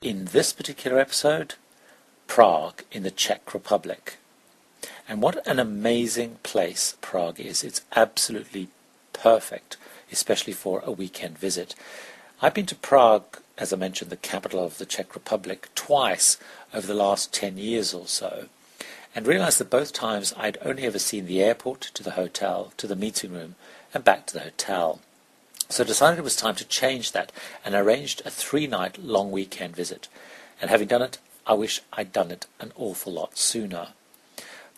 In this particular episode, Prague in the Czech Republic. And what an amazing place Prague is. It's absolutely perfect, especially for a weekend visit. I've been to Prague, as I mentioned, the capital of the Czech Republic, twice over the last 10 years or so, and realized that both times I'd only ever seen the airport to the hotel, to the meeting room, and back to the hotel. So I decided it was time to change that and arranged a 3-night long weekend visit. And having done it, I wish I'd done it an awful lot sooner.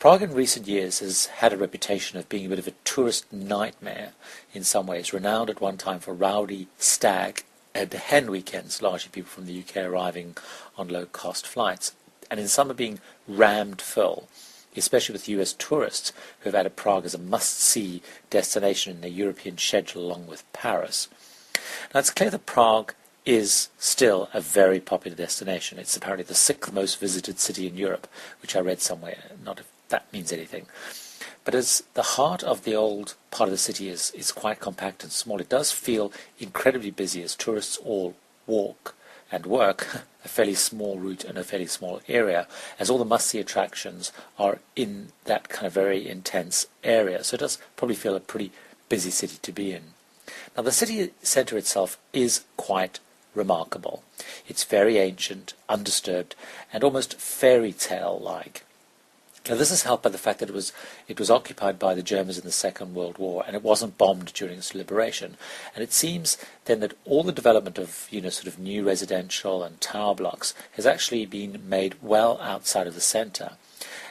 Prague in recent years has had a reputation of being a bit of a tourist nightmare in some ways, renowned at one time for rowdy stag and hen weekends, largely people from the UK arriving on low-cost flights, and in summer being rammed full, especially with US tourists who have added Prague as a must-see destination in their European schedule along with Paris. Now it's clear that Prague is still a very popular destination. It's apparently the 6th most visited city in Europe, which I read somewhere, not if that means anything. But as the heart of the old part of the city is quite compact and small, it does feel incredibly busy as tourists all walk and work a fairly small route in a fairly small area, as all the must-see attractions are in that kind of very intense area. So it does probably feel a pretty busy city to be in. Now the city centre itself is quite remarkable. It's very ancient, undisturbed, and almost fairy tale-like. Now this is helped by the fact that it was occupied by the Germans in the Second World War, and it wasn't bombed during its liberation. And it seems then that all the development of sort of new residential and tower blocks has actually been made well outside of the centre.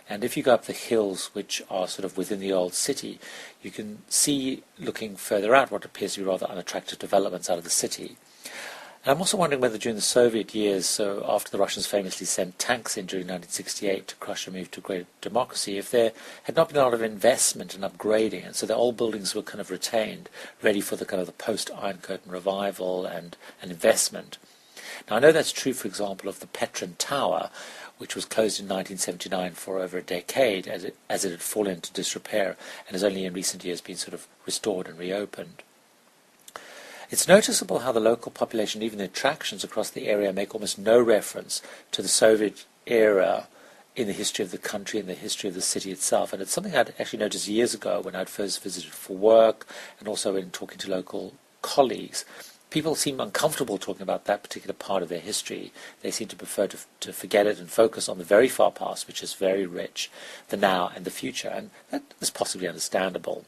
And if you go up the hills which are sort of within the old city, you can see, looking further out, what appears to be rather unattractive developments out of the city. And I'm also wondering whether during the Soviet years, so after the Russians famously sent tanks in during 1968 to crush a move to greater democracy, if there had not been a lot of investment and upgrading, and so the old buildings were kind of retained, ready for the kind of the post-Iron Curtain revival and investment. Now I know that's true, for example, of the Petrin Tower, which was closed in 1979 for over a decade as it had fallen into disrepair and has only in recent years been sort of restored and reopened. It's noticeable how the local population, even the attractions across the area, make almost no reference to the Soviet era in the history of the country and the history of the city itself. And it's something I'd actually noticed years ago when I'd first visited for work and also in talking to local colleagues. People seem uncomfortable talking about that particular part of their history. They seem to prefer to forget it and focus on the very far past, which is very rich, the now and the future. And that is possibly understandable.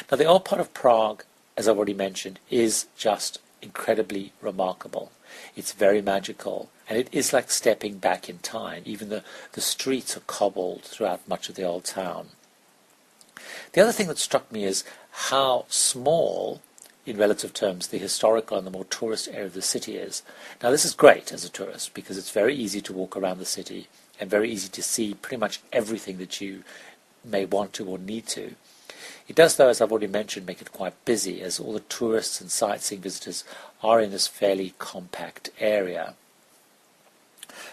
Now the old part of Prague, as I've already mentioned, is just incredibly remarkable. It's very magical, and it is like stepping back in time. Even the streets are cobbled throughout much of the old town. The other thing that struck me is how small, in relative terms, the historical and the more tourist area of the city is. Now this is great as a tourist, because it's very easy to walk around the city and very easy to see pretty much everything that you may want to or need to. It does, though, as I've already mentioned, make it quite busy, as all the tourists and sightseeing visitors are in this fairly compact area.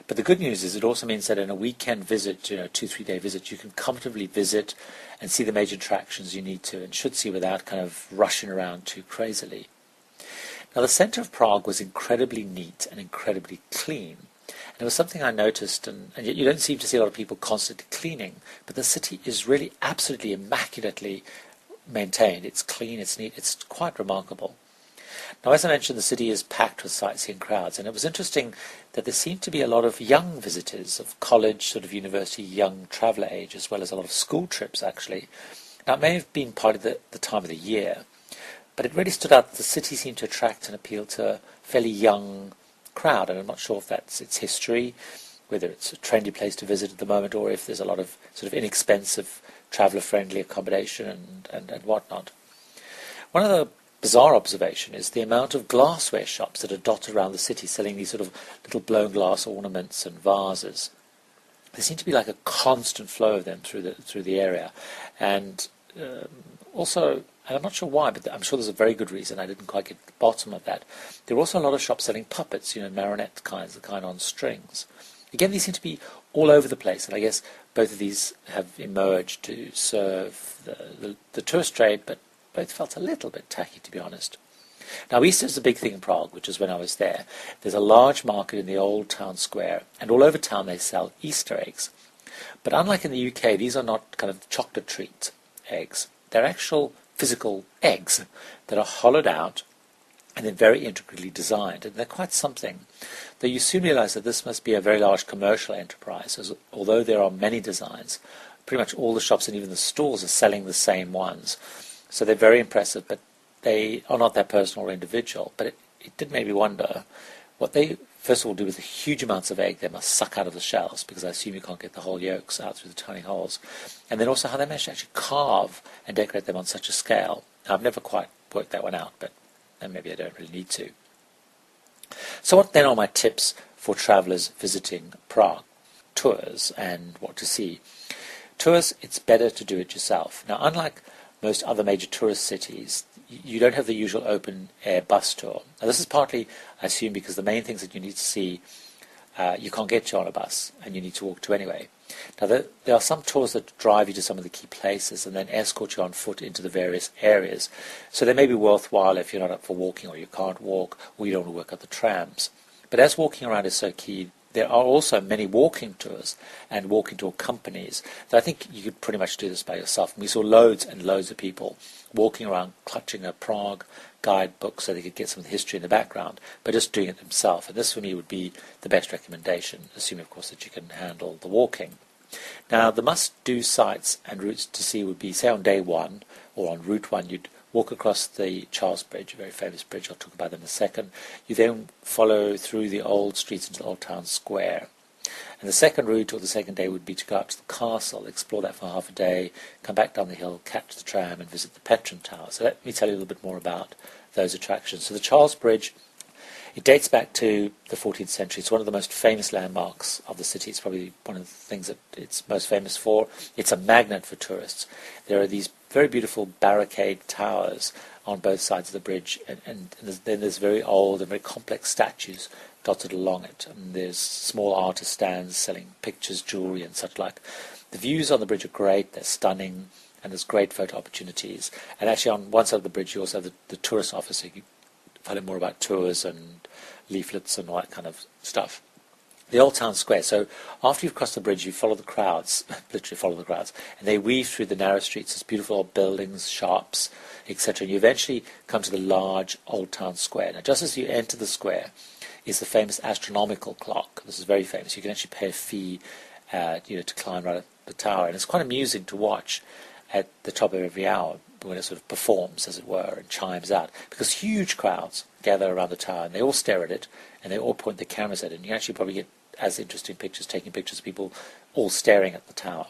But the good news is it also means that in a weekend visit, 2-3 day visit, you can comfortably visit and see the major attractions you need to and should see without kind of rushing around too crazily. Now the centre of Prague was incredibly neat and incredibly clean. And it was something I noticed, and yet you don't seem to see a lot of people constantly cleaning, but the city is really absolutely immaculately maintained. It's clean, it's neat, it's quite remarkable. Now, as I mentioned, the city is packed with sightseeing crowds, and it was interesting that there seemed to be a lot of young visitors of college, sort of university, young traveller age, as well as a lot of school trips, actually. Now, it may have been part of the time of the year, but it really stood out that the city seemed to attract and appeal to a fairly young crowd, and I'm not sure if that's its history, whether it's a trendy place to visit at the moment, or if there's a lot of sort of inexpensive, traveller-friendly accommodation and whatnot. One of the bizarre observation is the amount of glassware shops that are dotted around the city selling these sort of little blown glass ornaments and vases. There seem to be like a constant flow of them through the area, and also, and I'm not sure why, but I'm sure there's a very good reason. I didn't quite get to the bottom of that. There are also a lot of shops selling puppets, marionette kinds, the kind on strings. Again, these seem to be all over the place, and I guess both of these have emerged to serve the tourist trade, but both felt a little bit tacky, to be honest. Now, Easter is a big thing in Prague, which is when I was there. There's a large market in the old town square, and all over town they sell Easter eggs. But unlike in the UK, these are not kind of chocolate treat eggs. They're actual physical eggs that are hollowed out and then very intricately designed. And they're quite something. Though you soon realize that this must be a very large commercial enterprise, as although there are many designs, pretty much all the shops and even the stores are selling the same ones. So they're very impressive, but they are not that personal or individual. But it did make me wonder what they first of all do with the huge amounts of egg they must suck out of the shells, because I assume you can't get the whole yolks out through the tiny holes. And then also how they manage to actually carve and decorate them on such a scale. Now, I've never quite worked that one out, but and maybe I don't really need to. So what then are my tips for travellers visiting Prague? Tours and what to see. Tours, it's better to do it yourself. Now, unlike most other major tourist cities, you don't have the usual open-air bus tour. Now, this is partly, I assume, because the main things that you need to see, you can't get to on a bus, and you need to walk to anyway. Now, there are some tours that drive you to some of the key places and then escort you on foot into the various areas. So they may be worthwhile if you're not up for walking, or you can't walk, or you don't want to work out the trams. But as walking around is so key, there are also many walking tours and walking tour companies that I think you could pretty much do this by yourself. And we saw loads and loads of people walking around clutching a Prague guidebook so they could get some of the history in the background, but just doing it themselves. And this for me would be the best recommendation, assuming of course that you can handle the walking. Now, the must-do sites and routes to see would be, say on day one, or on route one, you'd walk across the Charles Bridge, a very famous bridge. I'll talk about that in a second. You then follow through the old streets into the old town square. And the second route, or the second day, would be to go out to the castle, explore that for half a day, come back down the hill, catch the tram, and visit the Petrin Tower. So let me tell you a little bit more about those attractions. So the Charles Bridge, it dates back to the 14th century. It's one of the most famous landmarks of the city. It's probably one of the things that it's most famous for. It's a magnet for tourists. There are these very beautiful barricade towers on both sides of the bridge, and then there's very old and very complex statues dotted along it. And there's small artist stands selling pictures, jewellery and such like. The views on the bridge are great, they're stunning, and there's great photo opportunities. And actually on one side of the bridge you also have the tourist office, so you can find out more about tours and leaflets and all that kind of stuff. The Old Town Square. So after you've crossed the bridge, you follow the crowds, literally follow the crowds, and they weave through the narrow streets. There's beautiful old buildings, shops, etc. And you eventually come to the large Old Town Square. Now, just as you enter the square is the famous Astronomical Clock. This is very famous. You can actually pay a fee, to climb right up the tower, and it's quite amusing to watch at the top of every hour when it sort of performs, as it were, and chimes out, because huge crowds gather around the tower and they all stare at it and they all point their cameras at it, and you actually probably get as interesting pictures, taking pictures of people all staring at the tower.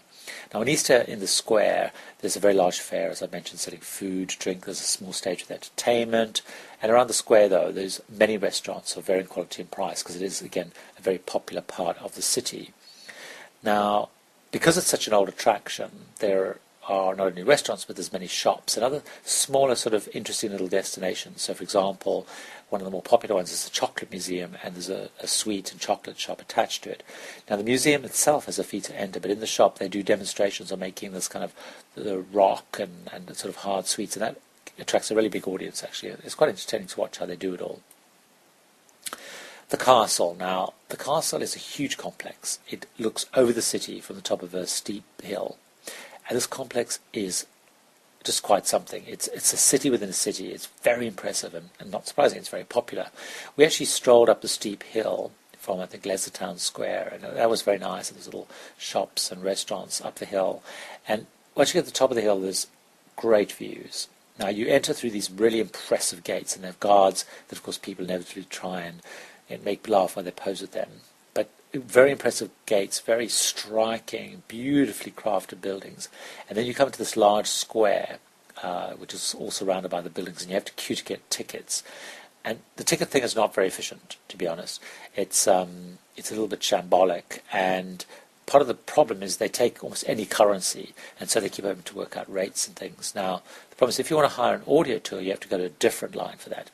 Now on Easter in the square there's a very large fair, as I mentioned, selling food, drink. There's a small stage with entertainment, and around the square though there's many restaurants of varying quality and price, because it is again a very popular part of the city. Now, because it's such an old attraction, there are not only restaurants, but there's many shops and other smaller sort of interesting little destinations. So, for example, one of the more popular ones is the Chocolate Museum, and there's a sweet and chocolate shop attached to it. Now, the museum itself has a fee to enter, but in the shop they do demonstrations on making this kind of the rock and sort of hard sweets, and that attracts a really big audience, actually. It's quite entertaining to watch how they do it all. The castle. Now, the castle is a huge complex. It looks over the city from the top of a steep hill. And this complex is just quite something. It's a city within a city. It's very impressive, and not surprising, it's very popular. We actually strolled up the steep hill from, I think, Glazer town square, and that was very nice. There's little shops and restaurants up the hill. And once you get to the top of the hill, there's great views. Now, you enter through these really impressive gates, and they have guards that, of course, people inevitably try and make laugh when they pose with them. But very impressive gates, very striking, beautifully crafted buildings. And then you come to this large square, which is all surrounded by the buildings, and you have to queue to get tickets. And the ticket thing is not very efficient, to be honest. It's a little bit shambolic, and part of the problem is they take almost any currency, and so they keep having to work out rates and things. Now, the problem is if you want to hire an audio tour, you have to go to a different line for that.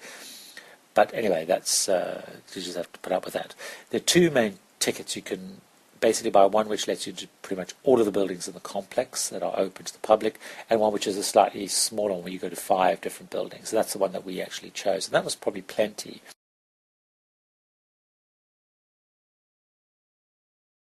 But anyway, that's you just have to put up with that. There are two main tickets you can basically buy one which lets you do pretty much all of the buildings in the complex that are open to the public, and one which is a slightly smaller one where you go to 5 different buildings. So that's the one that we actually chose, and that was probably plenty.